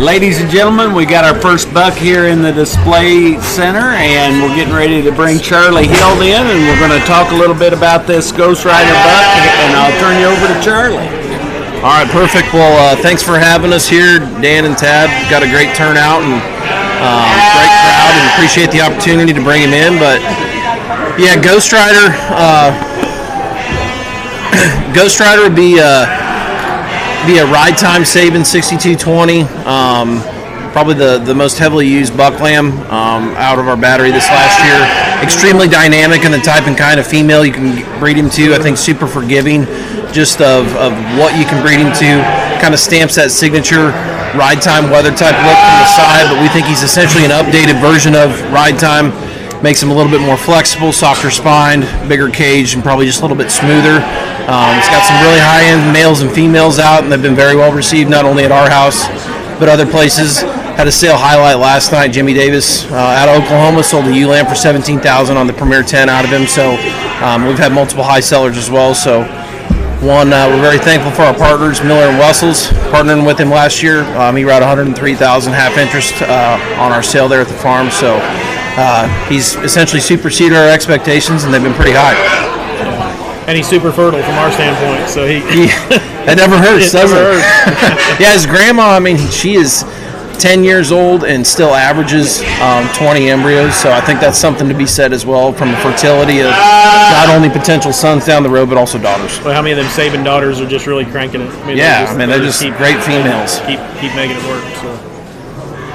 Ladies and gentlemen, we got our first buck here in the display center, and we're getting ready to bring Charlie Hill in, and we're going to talk a little bit about this Ghost Rider buck, and I'll turn you over to Charlie. All right, perfect. Well, thanks for having us here, Dan and Tad. Got a great turnout and great crowd, and appreciate the opportunity to bring him in. But yeah, Ghost Rider would be a ride time saving 6220. Probably the most heavily used buck lamb out of our battery this last year. Extremely dynamic in the type and kind of female you can breed him to. I think super forgiving just of what you can breed him to. Kind of stamps that signature ride time weather type look from the side, but we think he's essentially an updated version of ride time. Makes him a little bit more flexible, softer spined, bigger cage, and probably just a little bit smoother. It's got some really high-end males and females out, and they've been very well received, not only at our house, but other places. Had a sale highlight last night. Jimmy Davis out of Oklahoma sold a ewe lamb for $17,000 on the Premier 10 out of him. So we've had multiple high sellers as well. So we're very thankful for our partners, Miller and Wessels, partnering with him last year. He ran $103,000 half interest on our sale there at the farm. So he's essentially superseded our expectations, and they've been pretty high. And he's super fertile from our standpoint, so that never hurts, does it? Yeah, his grandma, she is 10 years old and still averages 20 embryos, so I think that's something to be said as well from the fertility of not only potential sons down the road, but also daughters. Well, how many of them Saban daughters are just really cranking it? They're just great females. Keep making it work, so.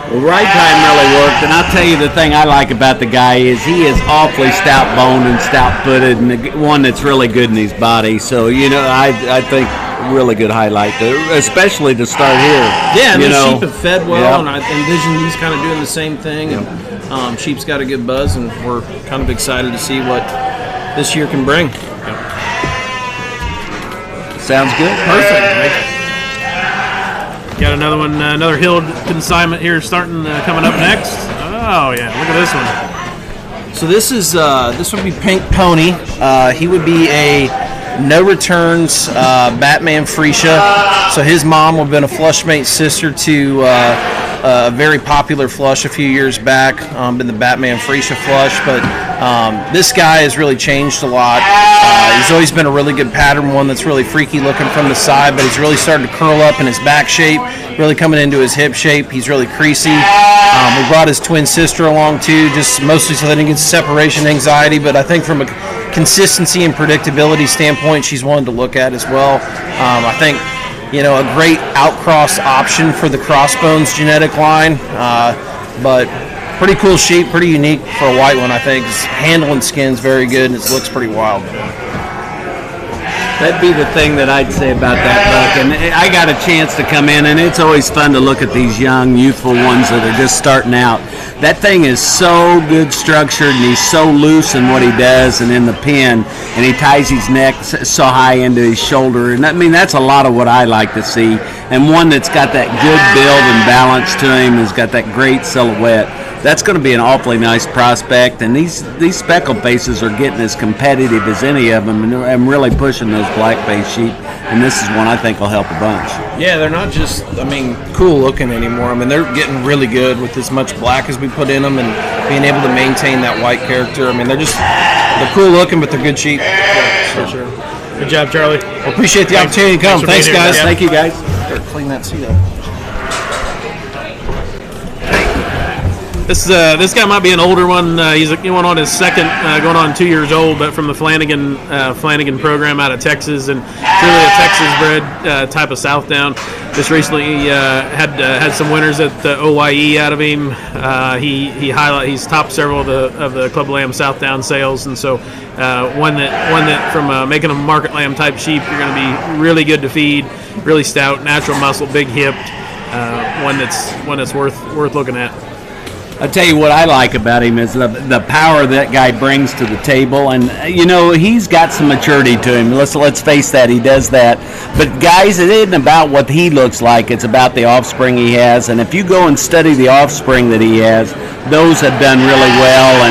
Well, ride time really worked, and I'll tell you the thing I like about the guy is he is awfully stout-boned and stout-footed, and the one that's really good in his body. So, I think really good highlight, especially to start here. Yeah, and the sheep have fed well, and I envision these kind of doing the same thing. And sheep's got a good buzz, and we're kind of excited to see what this year can bring. Sounds good. Perfect. Got another one, another hill consignment here coming up next. Oh yeah, look at this one. So this would be Pink Pony. He would be a no returns Batman Freesia. So his mom would have been a flush mate sister to a very popular flush a few years back, been the Batman Freesia flush, but this guy has really changed a lot. He's always been a really good pattern one that's really freaky looking from the side, but he's really started to curl up in his back shape, really coming into his hip shape. He's really creasy. We brought his twin sister along too, just mostly so they didn't get separation anxiety, but I think from a consistency and predictability standpoint, she's one to look at as well. I think a great outcross option for the Crossbones genetic line, but pretty cool sheep, pretty unique for a white one, I think. His handle and skin's very good, and it looks pretty wild. That'd be the thing that I'd say about that buck. And I got a chance to come in, and it's always fun to look at these young, youthful ones that are just starting out. That thing is so good structured, and he's so loose in what he does and in the pen, and he ties his neck so high into his shoulder. And that's a lot of what I like to see. And one that's got that good build and balance to him, has got that great silhouette. That's going to be an awfully nice prospect, and these speckled faces are getting as competitive as any of them, and really pushing those black-faced sheep, and this is one I think will help a bunch. Yeah, they're not just, cool looking anymore. they're getting really good with as much black as we put in them and being able to maintain that white character. They're cool looking, but they're good sheep. Yeah, for sure. Good job, Charlie. Well, appreciate the opportunity to come. Thanks guys. Yeah. Thank you, guys. Better clean that seat up. This guy might be an older one. He's going on his second, going on 2 years old, but from the Flanagan program out of Texas, and truly a Texas-bred type of Southdown. Just recently had some winners at the OYE out of him. He's topped several of the Club Lamb Southdown sales, and so one that from making a market lamb type sheep, you're going to be really good to feed, really stout, natural muscle, big hipped, one that's worth looking at. I'll tell you what I like about him is the power that guy brings to the table, and he's got some maturity to him. Let's face that, he does that. But guys, it isn't about what he looks like; it's about the offspring he has. And if you go and study the offspring that he has, those have done really well,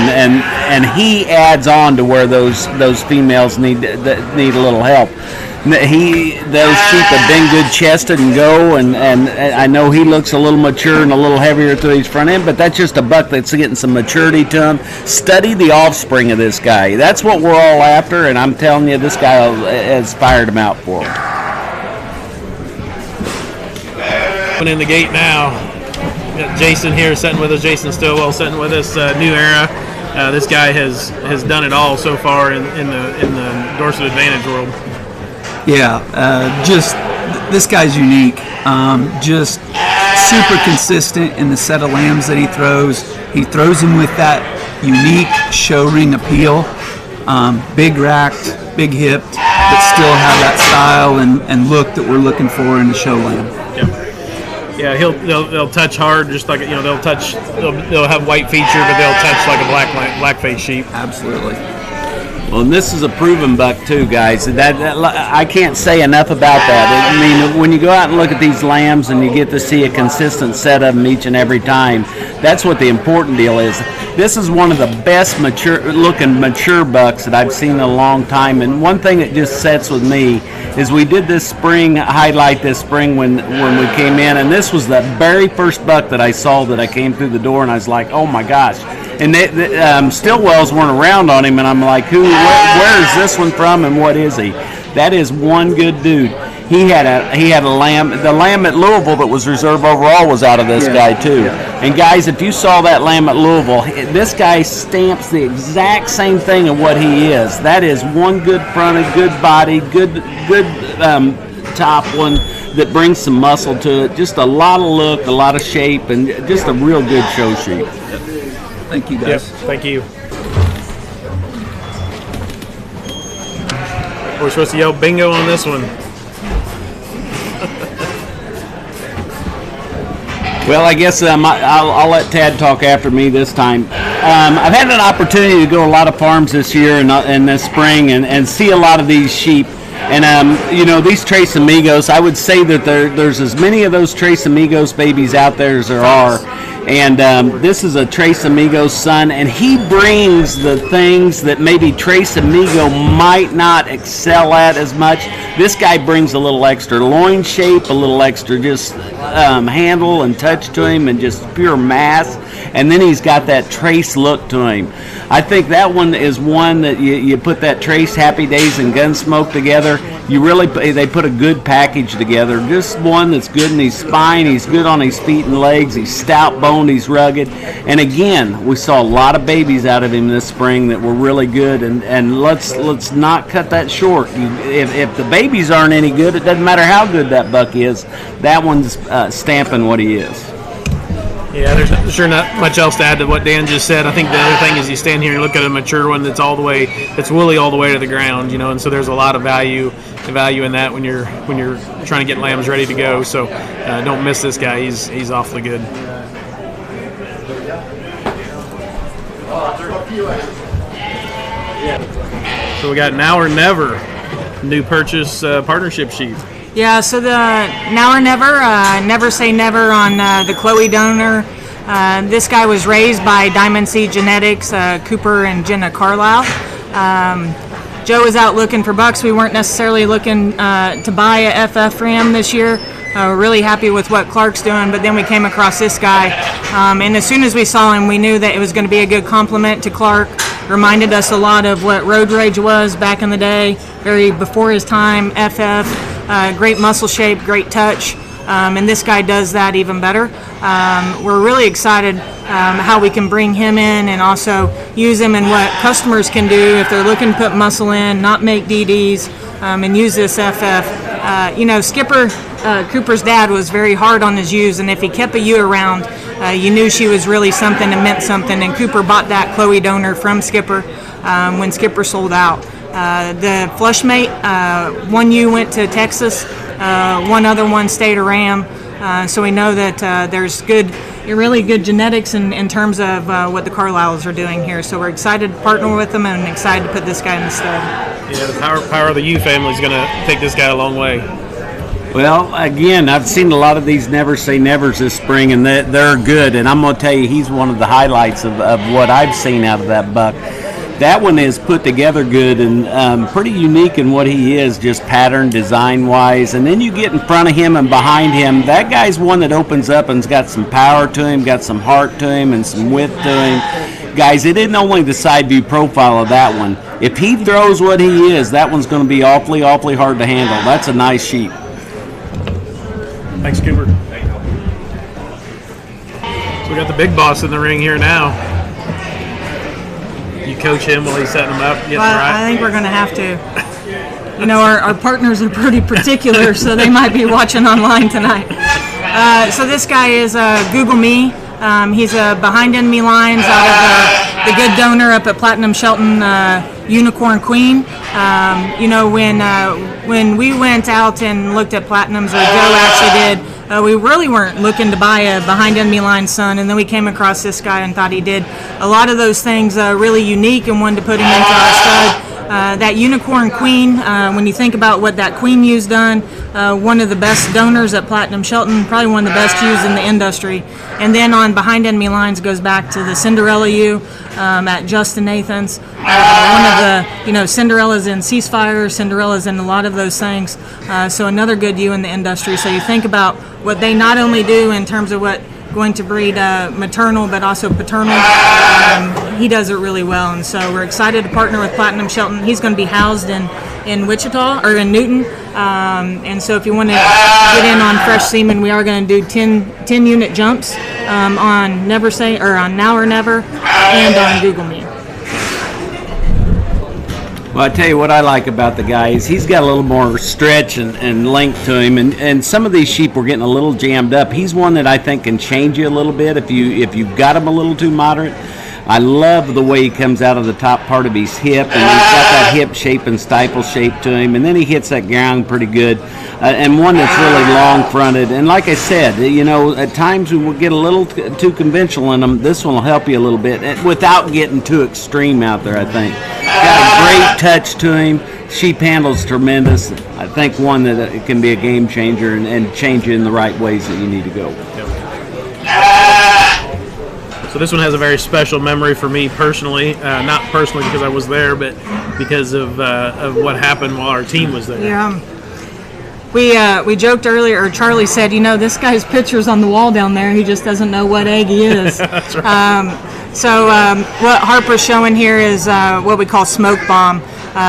and he adds on to where those females need a little help. Those sheep have been good chested and go, and I know he looks a little mature and a little heavier through his front end, but that's just a buck that's getting some maturity to him. Study the offspring of this guy. That's what we're all after, and I'm telling you, this guy has fired him out for him. Coming in the gate now. Got Jason here sitting with us. Jason Stillwell sitting with us. New Era. This guy has done it all so far in the Dorset Advantage world. Yeah, this guy's unique. Just super consistent in the set of lambs that he throws. He throws them with that unique show ring appeal. Big racked, big hipped, but still have that style and look that we're looking for in the show lamb. Yeah, they'll touch hard, just like they'll have white feature, but they'll touch like a black-faced sheep. Absolutely. Well, and this is a proven buck too, guys. That I can't say enough about that. I mean, when you go out and look at these lambs and you get to see a consistent set of them each and every time, that's what the important deal is. This is one of the best mature bucks that I've seen in a long time. And one thing that just sets with me is we did this highlight this spring when we came in, and this was the very first buck that I saw that I came through the door, and I was like, oh my gosh. And Stillwells weren't around on him, and I'm like, where is this one from, and what is he? That is one good dude. He had a lamb. The lamb at Louisville that was reserve overall was out of this guy too. Yeah. And guys, if you saw that lamb at Louisville, this guy stamps the exact same thing of what he is. That is one good fronted, good body, good top one that brings some muscle to it. Just a lot of look, a lot of shape, and just a real good show sheep. Thank you, guys. Yep, thank you. We're supposed to yell bingo on this one. Well, I guess I'll let Tad talk after me this time. I've had an opportunity to go to a lot of farms this year and this spring and see a lot of these sheep. And, these Tres Amigos, I would say that there's as many of those Tres Amigos babies out there as there are. And this is a Tres Amigo son, and he brings the things that maybe Tres Amigo might not excel at as much. This guy brings a little extra loin shape, a little extra just handle and touch to him, and just pure mass. And then he's got that Trace look to him. I think that one is one that you put that Trace, Happy Days, and Gunsmoke together. They put a good package together. Just one that's good in his spine. He's good on his feet and legs. He's stout boned. He's rugged. And again, we saw a lot of babies out of him this spring that were really good. And let's not cut that short. If the babies aren't any good, it doesn't matter how good that buck is. That one's stamping what he is. Yeah, there's sure not much else to add to what Dan just said. I think the other thing is you stand here and look at a mature one that's woolly all the way to the ground, and so there's a lot of value in that when you're trying to get lambs ready to go. So don't miss this guy. He's awfully good. So we got Now or Never, new purchase partnership sheep. Yeah, so the Now or Never, never say never on the Chloe donor. This guy was raised by Diamond Seed Genetics, Cooper and Jenna Carlisle. Joe was out looking for bucks. We weren't necessarily looking to buy a FF ram this year. We're really happy with what Clark's doing, but then we came across this guy. And as soon as we saw him, we knew that it was going to be a good complement to Clark. Reminded us a lot of what Road Rage was back in the day, very before his time, FF. Great muscle shape, great touch, and this guy does that even better. We're really excited how we can bring him in and also use him in what customers can do if they're looking to put muscle in, not make DDs, and use this FF. Skipper, Cooper's dad, was very hard on his ewes, and if he kept a ewe around, you knew she was really something and meant something, and Cooper bought that Chloe donor from Skipper when Skipper sold out. The flush mate, one ewe went to Texas, one other one stayed a ram, so we know that there's really good genetics in terms of what the Carlisles are doing here. So we're excited to partner with them and excited to put this guy in the stud. Yeah, the power of the ewe family is going to take this guy a long way. Well, again, I've seen a lot of these never say nevers this spring, and they're good. And I'm going to tell you, he's one of the highlights of what I've seen out of that buck. That one is put together good and pretty unique in what he is, just pattern design wise. And then you get in front of him and behind him, that guy's one that opens up and's got some power to him, got some heart to him and some width to him. Guys, it isn't only the side view profile of that one. If he throws what he is, that one's going to be awfully hard to handle. That's a nice sheep. Thanks, Cooper. So we got the big boss in the ring here now. You coach him while he's setting him up, getting Well, right? I think we're going to have to. You know, our partners are pretty particular, so they might be watching online tonight. So this guy is Google Me. He's a behind enemy lines out of the good donor up at Platinum Shelton Unicorn Queen. You know, when we went out and looked at Platinums, or Joe actually did, we really weren't looking to buy a behind enemy line son, and then we came across this guy and thought he did a lot of those things really unique and wanted to put him into our stud. That Unicorn Queen, when you think about what that Queen U's done, one of the best donors at Platinum Shelton, probably one of the best U's in the industry. And then on behind enemy lines goes back to the Cinderella U at Justin Nathan's. One of the, you know, Cinderella's in Ceasefire, Cinderella's in a lot of those things. So another good U in the industry. So you think about what they not only do in terms of what going to breed maternal but also paternal. He does it really well, and so we're excited to partner with Platinum Shelton. He's going to be housed in Wichita or in Newton, and so if you want to get in on fresh semen, we are going to do 10 unit jumps on Never Say or on Now or Never and on Google Me. Well, I tell you what I like about the guy is he's got a little more stretch and length to him, and some of these sheep were getting a little jammed up. He's one that I think can change you a little bit if you've got him a little too moderate. I love the way he comes out of the top part of his hip, and he's got that hip shape and stifle shape to him, and then he hits that ground pretty good, and one that's really long-fronted. And like I said, you know, at times we will get a little too conventional in them. This one will help you a little bit without getting too extreme out there, I think. Got a great touch to him. Sheep handle's tremendous. I think one that it can be a game changer and change you in the right ways that you need to go. So this one has a very special memory for me personally. Not personally because I was there, but because of what happened while our team was there. Yeah. We joked earlier, or Charlie said, you know, this guy's picture's on the wall down there. He just doesn't know what egg he is. That's right. What Harper's showing here is what we call smoke bomb.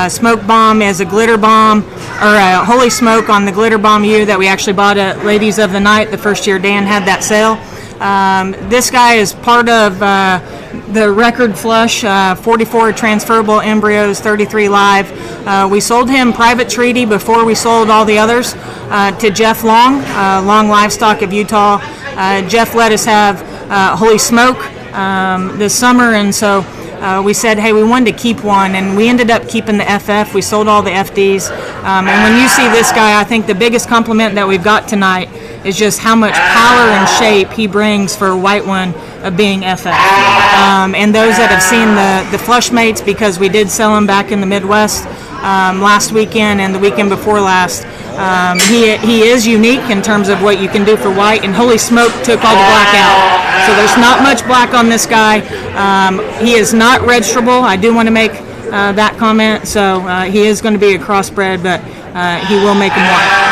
Smoke bomb is a glitter bomb, or a holy smoke on the glitter bomb U that we actually bought at Ladies of the Night the first year Dan had that sale. This guy is part of the record flush, 44 transferable embryos, 33 live. We sold him private treaty before we sold all the others to Jeff Long, Long Livestock of Utah. Jeff let us have holy smoke this summer, and so we said, hey, we wanted to keep one, and we ended up keeping the FF. We sold all the FDs. And when you see this guy, I think the biggest compliment that we've got tonight is just how much power and shape he brings for a white one of being FF. And those that have seen the flush mates, because we did sell them back in the Midwest last weekend and the weekend before last, he is unique in terms of what you can do for white, and holy smoke took all the black out. So there's not much black on this guy. He is not registrable. I do want to make that comment. So he is going to be a crossbred, but he will make him white.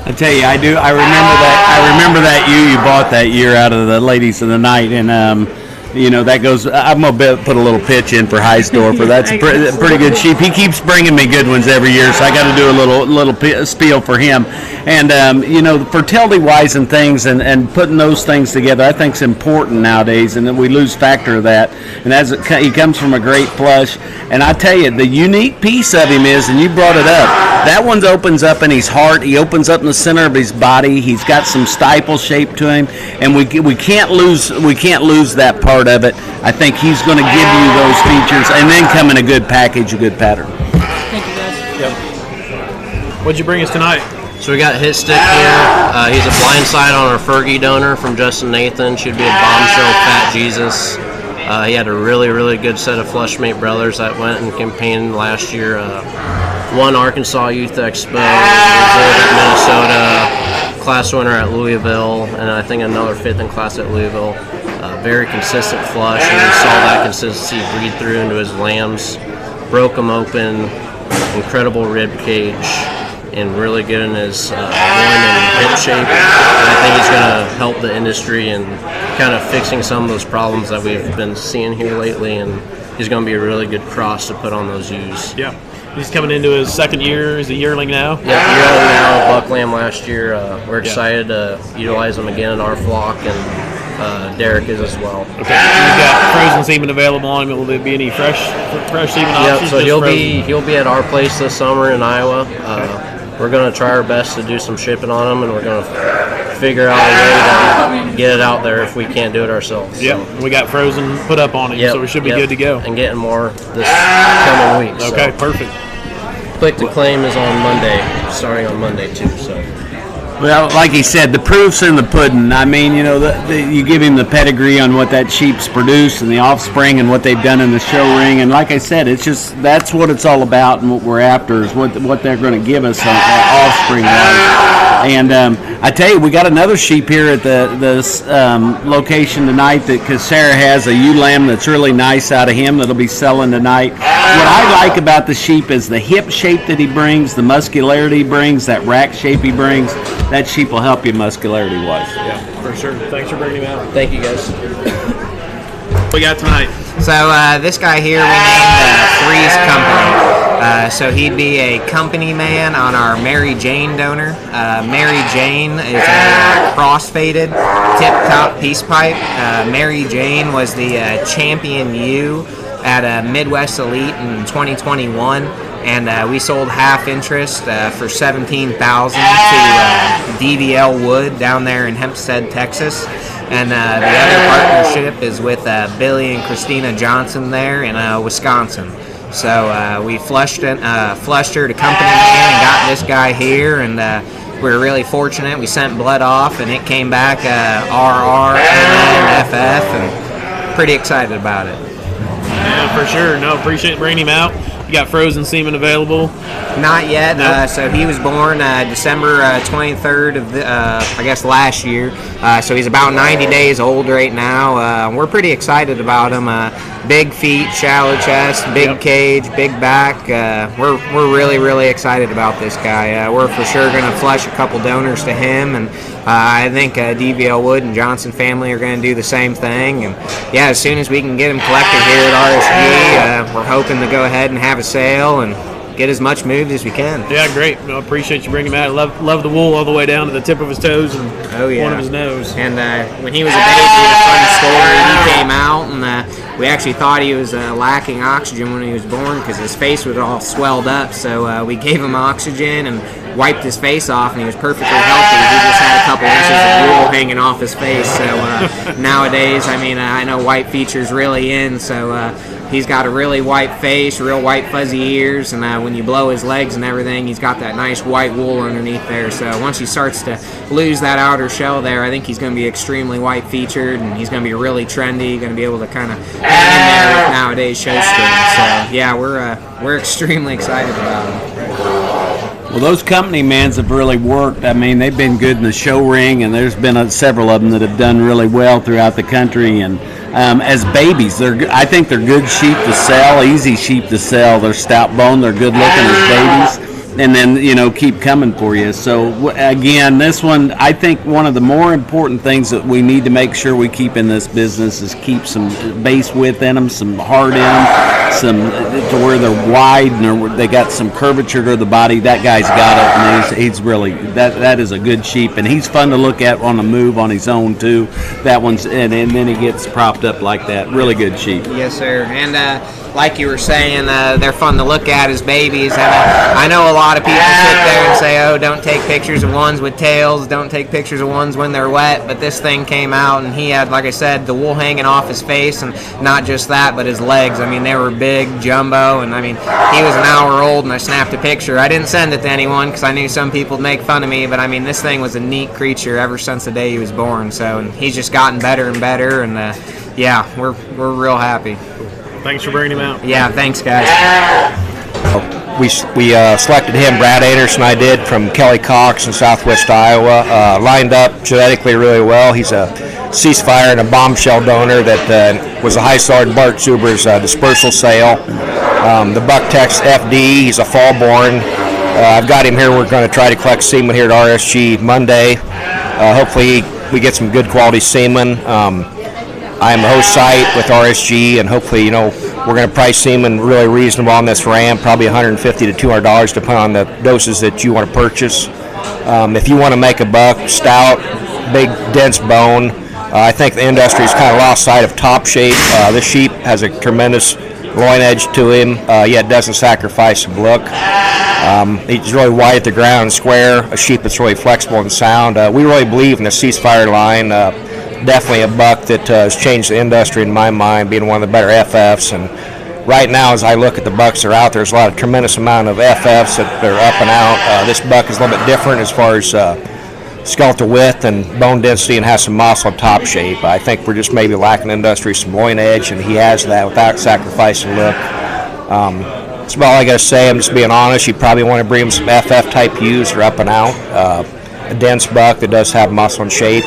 I tell you, I do. I remember that you bought that year out of the Ladies of the Night, and you know that goes. I'm gonna put a little pitch in for Heisdorfer. That's a pretty good sheep. He keeps bringing me good ones every year, so I got to do a little spiel for him. And you know, fertility wise and things, and putting those things together, I think is important nowadays, and we lose factor of that. And as he comes from a great flush, and I tell you, the unique piece of him is, and you brought it up. That one opens up in his heart. He opens up in the center of his body. He's got some stifle shape to him, and we can't lose that part of it. I think he's going to give you those features, and then come in a good package, a good pattern. Thank you, guys. Yep. What'd you bring us tonight? So we got Hit Stick here. He's a blindside on our Fergie donor from Justin Nathan. Should be a bombshell Fat Jesus. He had a really, really good set of flushmate brothers that went and campaigned last year. Won Arkansas Youth Expo, reserve at Minnesota, class winner at Louisville, and I think another fifth in class at Louisville. Very consistent flush, and we saw that consistency breed through into his lambs. Broke them open, incredible rib cage, and really good in his loin and hip shape. And I think he's going to help the industry in kind of fixing some of those problems that we've been seeing here lately, and he's going to be a really good cross to put on those ewes. Yeah. He's coming into his second year. He's a yearling now. Yeah, yearling now, buck lamb last year. We're excited to utilize him again in our flock, and Derek is as well. Okay. You've got frozen semen available on him. Will there be any fresh semen options? Yep, so he'll be at our place this summer in Iowa. We're going to try our best to do some shipping on him, and we're going to figure out a way to get it out there if we can't do it ourselves. Yeah, so. We got frozen put up on him, so we should be good to go. And getting more this coming week. Okay, perfect. Click to claim is on Monday, starting on Monday too. So. Well, like he said, the proof's in the pudding. I mean, you know, you give him the pedigree on what that sheep's produced and the offspring and what they've done in the show ring. And like I said, it's just that's what it's all about, and what we're after is what they're going to give us on offspring-wise. And I tell you, we got another sheep here at the location tonight because Sarah has a ewe lamb that's really nice out of him that'll be selling tonight. What I like about the sheep is the hip shape that he brings, the muscularity he brings, that rack shape he brings. That sheep will help you muscularity-wise. Yeah, for sure. Thanks for bringing him out. Thank you, guys. What we got tonight? So this guy here we named Three's Company. So he'd be a company man on our Mary Jane donor. Mary Jane is a cross-faded tip-top peace pipe. Mary Jane was the champion ewe at Midwest Elite in 2021. And we sold half interest for $17,000 to DVL Wood down there in Hempstead, Texas. And the other partnership is with Billy and Christina Johnson there in Wisconsin. So we flushed her to company man and got this guy here, and we were really fortunate. We sent blood off, and it came back RR and FF, and pretty excited about it. Yeah, for sure. No, appreciate bringing him out. You got frozen semen available? Not yet. Nope. So he was born December 23rd of I guess last year. So he's about 90 days old right now. We're pretty excited about him. Big feet, shallow chest, big cage, big back. We're really excited about this guy. We're for sure going to flush a couple donors to him, and I think DVL Wood and Johnson family are going to do the same thing. And yeah, as soon as we can get him collected here at RSG, we're hoping to go ahead and have a sale and get as much moved as we can. Yeah, great. I appreciate you bringing him out. Love the wool all the way down to the tip of his toes and one of his nose. And when he was a baby, a fun story, he came out and we actually thought he was lacking oxygen when he was born because his face was all swelled up. So we gave him oxygen and wiped his face off, and he was perfectly healthy. He just had a couple inches of wool hanging off his face. So nowadays, I mean, I know white feature's really in, so he's got a really white face, real white fuzzy ears, and when you blow his legs and everything, he's got that nice white wool underneath there. So once he starts to lose that outer shell there, I think he's going to be extremely white featured, and he's going to be really trendy, going to be able to kind of hang in there with nowadays show strings. So yeah, we're extremely excited about him. Well, those company mans have really worked. I mean, they've been good in the show ring, and there's been several of them that have done really well throughout the country. And as babies, I think they're good sheep to sell, easy sheep to sell. They're stout bone, they're good looking as babies, and then keep coming for you. So again, this one, I think one of the more important things that we need to make sure we keep in this business is keep some base width in them, some heart in them, some to where they're wide and they got some curvature to the body. That guy's got it, and he's really that is a good sheep, and he's fun to look at on the move on his own too. That one's and then he gets propped up like that. Really good sheep. Yes, sir. And like you were saying, they're fun to look at as babies. And I know a lot of people sit there and say, "Oh, don't take pictures of ones with tails. Don't take pictures of ones when they're wet." But this thing came out, and he had, like I said, the wool hanging off his face, and not just that, but his legs. I mean, they were big, jumbo, and I mean, he was an hour old, and I snapped a picture. I didn't send it to anyone because I knew some people would make fun of me, but I mean, this thing was a neat creature ever since the day he was born. So, and he's just gotten better and better, and yeah, we're real happy. Thanks for bringing him out. Yeah, thanks, guys. we selected him, Brad Anderson, I did, from Kelly Cox in Southwest Iowa. Lined up genetically really well. He's a ceasefire and a bombshell donor that was a high solid Bart Zuber's dispersal sale. The Buck Tex FD, he's a fall-born. I've got him here. We're going to try to collect semen here at RSG Monday. Hopefully we get some good quality semen. I am the host site with RSG, and hopefully, we're going to price semen really reasonable on this ram, probably $150 to $200, depending on the doses that you want to purchase. If you want to make a buck, stout, big, dense bone, I think the industry has kind of lost sight of top shape. This sheep has a tremendous loin edge to him, yet doesn't sacrifice some look. He's really wide at the ground and square, a sheep that's really flexible and sound. We really believe in the ceasefire line. Definitely a buck that has changed the industry in my mind, being one of the better FFs. And right now, as I look at the bucks that are out there, there's a lot of tremendous amount of FFs that are up and out. This buck is a little bit different as far as skeletal width and bone density, and has some muscle and top shape. I think we're just maybe lacking industry some loin edge, and he has that without sacrificing look. That's about all I got to say. I'm just being honest. You probably want to bring him some FF type ewes that are up and out. A dense buck that does have muscle and shape.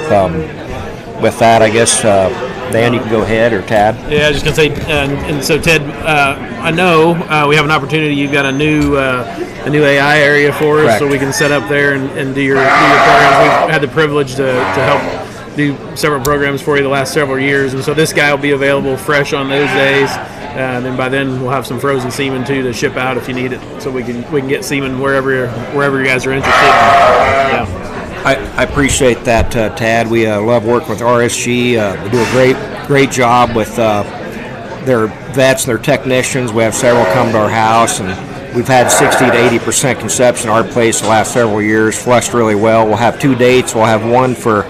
With that, I guess, Dan, you can go ahead, or Tad. Yeah, I was just going to say, and so Ted, I know we have an opportunity. You've got a new AI area for us, Correct. So we can set up there and do your programs. We've had the privilege to help do several programs for you the last several years, and so this guy will be available fresh on those days. And then by then we'll have some frozen semen too to ship out if you need it, so we can get semen wherever you guys are interested. Yeah. I appreciate that, Tad. We love working with RSG. They do a great job with their vets and their technicians. We have several come to our house, and we've had 60 to 80% conception at our place the last several years, flushed really well. We'll have 2 dates. We'll have one for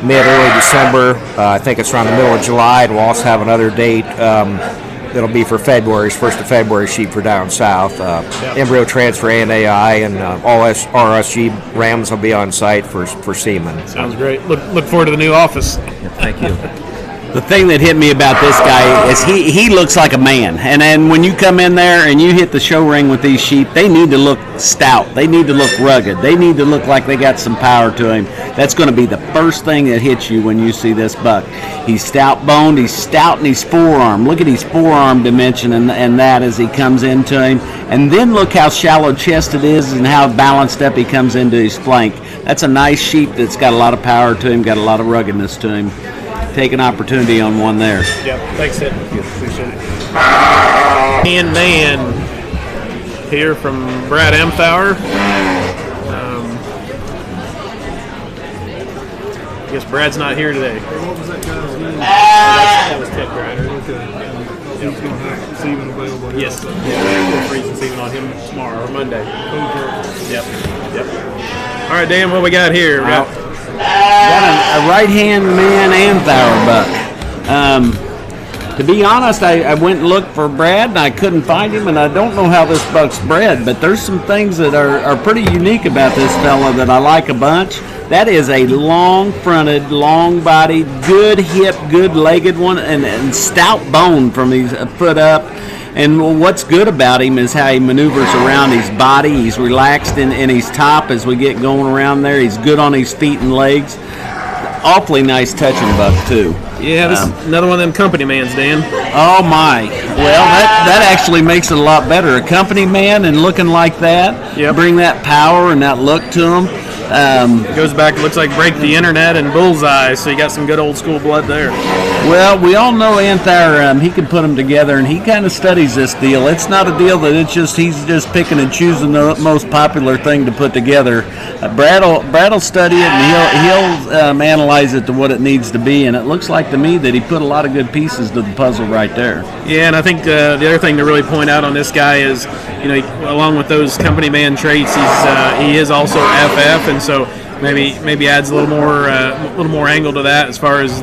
mid-early December. I think it's around the middle of July, and we'll also have another date that'll be for February's 1st of February sheep for down south. Embryo transfer and AI, and all RSG rams will be on site for semen. Sounds great. Look forward to the new office. Thank you. The thing that hit me about this guy is he looks like a man. And then when you come in there and you hit the show ring with these sheep, they need to look stout. They need to look rugged. They need to look like they got some power to him. That's going to be the first thing that hits you when you see this buck. He's stout boned. He's stout in his forearm. Look at his forearm dimension and that as he comes into him. And then look how shallow chested it is and how balanced up he comes into his flank. That's a nice sheep that's got a lot of power to him, got a lot of ruggedness to him. Take an opportunity on one there. Yep. Thanks, Ed. Appreciate it. Man here from Brad Amthauer. I guess Brad's not here today. What was that guy's name? That was Ted Grider. Okay. He's going to have semen available. Yes. We're freezing season on him tomorrow or Monday. Yep. All right, Dan, what we got here? We got a right-hand man Amthauer buck. To be honest, I went and looked for Brad, and I couldn't find him, and I don't know how this buck's bred, but there's some things that are pretty unique about this fella that I like a bunch. That is a long-fronted, long-bodied, good hip, good-legged one, and stout bone from his foot up. And what's good about him is how he maneuvers around his body. He's relaxed in his top as we get going around there. He's good on his feet and legs. Awfully nice touching buck, too. Yeah, this is another one of them company mans, Dan. Oh, my. Well, that actually makes it a lot better. A company man and looking like that, bring that power and that look to him. Goes back, looks like Break the Internet and Bullseye, so you got some good old school blood there. Well, we all know Amthauer, he can put them together, and he kind of studies this deal. It's not a deal that he's just picking and choosing the most popular thing to put together. Brad'll study it, and he'll analyze it to what it needs to be, and it looks like to me that he put a lot of good pieces to the puzzle right there. Yeah, and I think the other thing to really point out on this guy is, along with those company man traits, he is also FF, and so maybe adds a little more angle to that as far as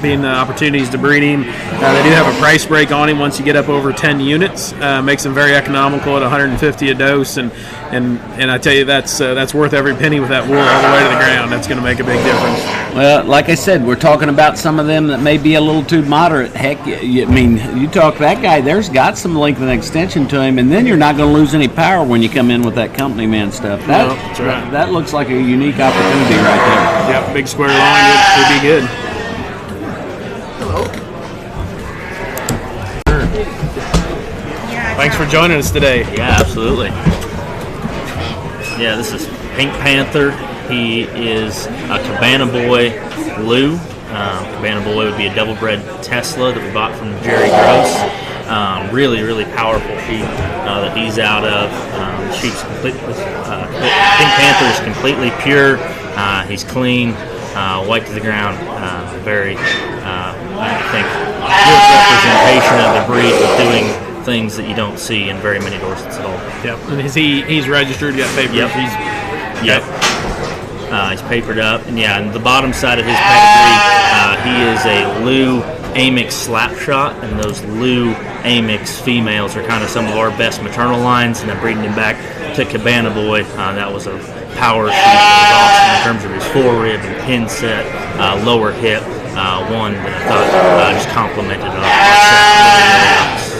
being the opportunities to breed him. They do have a price break on him once you get up over 10 units. Makes him very economical at $150 a dose, and I tell you that's worth every penny with that wool all the way to the ground. That's going to make a big difference. Well, like I said, we're talking about some of them that may be a little too moderate. Heck, I mean, you talk that guy, there's got some length and extension to him, and then you're not going to lose any power when you come in with that company man stuff. That's right. That looks like a unique opportunity right there. Yep, big square line would be good. Thanks for joining us today. Yeah, absolutely. Yeah, this is Pink Panther. He is a Cabana Boy Lou. Cabana Boy would be a double-bred Tesla that we bought from Jerry Gross. Really, really powerful sheep that he's out of. Sheep's completely, Pink Panther is completely pure. He's clean, white to the ground. Very, I think, good representation of the breed, with doing things that you don't see in very many Dorsets at all. Yep, and he's registered, got papers. Yep. He's papered up, and and the bottom side of his pedigree, he is a Lou Amix Slapshot, and those Lou Amix females are kind of some of our best maternal lines, and then breeding him back to Cabana Boy, that was a power sheep that was awesome in terms of his forerib and pin set, lower hip, one that I thought just complemented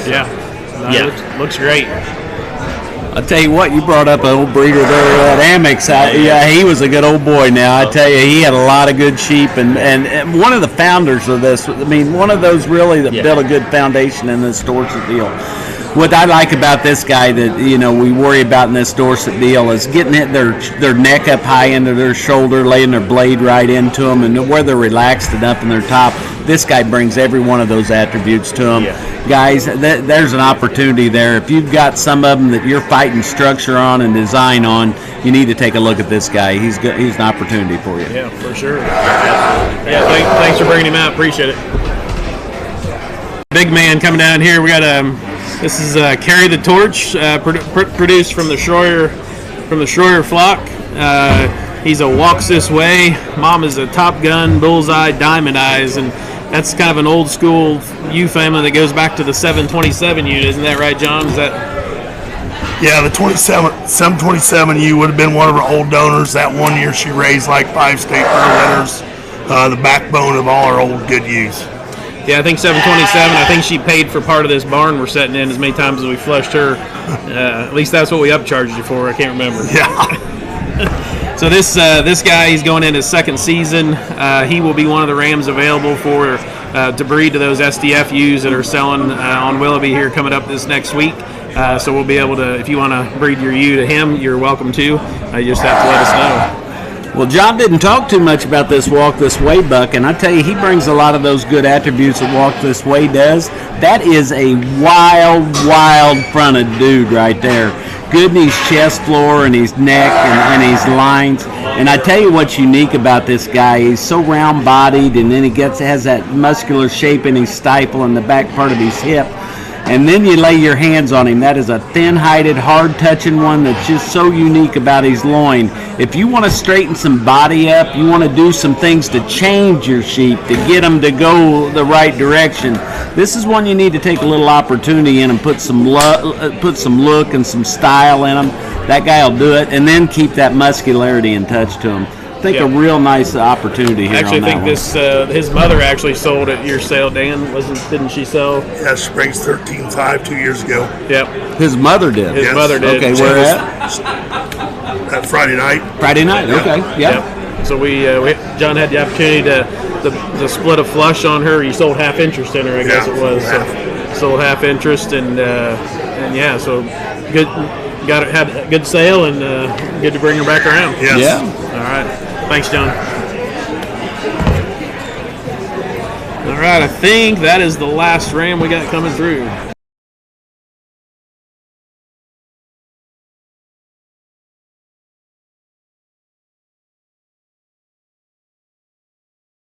it. Looks great. I'll tell you what, you brought up an old breeder there at Amex. He was a good old boy now. I tell you, he had a lot of good sheep, and one of the founders of this, I mean, one of those really that built a good foundation in this Dorset deal. What I like about this guy that, we worry about in this Dorset deal is getting their neck up high into their shoulder, laying their blade right into them, and where they're relaxed and up in their top. This guy brings every one of those attributes to them. Guys, there's an opportunity there. If you've got some of them that you're fighting structure on and design on, you need to take a look at this guy. He's an opportunity for you. Yeah, for sure. Yeah, thanks for bringing him out. Appreciate it. Big man coming down here. We got this is Carry the Torch, produced from the Schroyer flock. He's a walks this way. Mom is a Top Gun, Bullseye, Diamond Eyes, and that's kind of an old school ewe family that goes back to the 727 unit. Isn't that right, John? Is that? Yeah, the 727U would have been one of her old donors. That one year she raised like 5 state fair winners, the backbone of all our old good ewes. Yeah, I think 727. I think she paid for part of this barn we're setting in as many times as we flushed her. At least that's what we upcharged you for. I can't remember. Yeah. So this guy, he's going in his second season. He will be one of the rams available for to breed to those SDF ewes that are selling on Willoughby here coming up this next week. So we'll be able to, if you want to breed your ewe to him, you're welcome to. You just have to let us know. Well, John didn't talk too much about this Walk This Way buck, and I tell you, he brings a lot of those good attributes that Walk This Way does. That is a wild fronted dude right there. Good in his chest floor and his neck and his lines. And I tell you what's unique about this guy. He's so round bodied, and then he has that muscular shape in his stifle and the back part of his hip. And then you lay your hands on him. That is a thin-hided, hard-touching one that's just so unique about his loin. If you want to straighten some body up, you want to do some things to change your sheep, to get them to go the right direction, this is one you need to take a little opportunity in and put some look and some style in them. That guy will do it, and then keep that muscularity in touch to him. I think a real nice opportunity here. Actually, I think his mother actually sold at your sale, Dan. Didn't she sell? Yeah, Springs 13.5 2 years ago. Yep. His mother did. His mother did. Okay, where at? That Friday night. Friday night. Okay. Yep. So John had the opportunity to split a flush on her. You sold half interest in her, I guess it was. So sold half interest, and so good. Had a good sale, and good to bring her back around. Yes. Yeah. All right. Thanks, John. All right, I think that is the last ram we got coming through.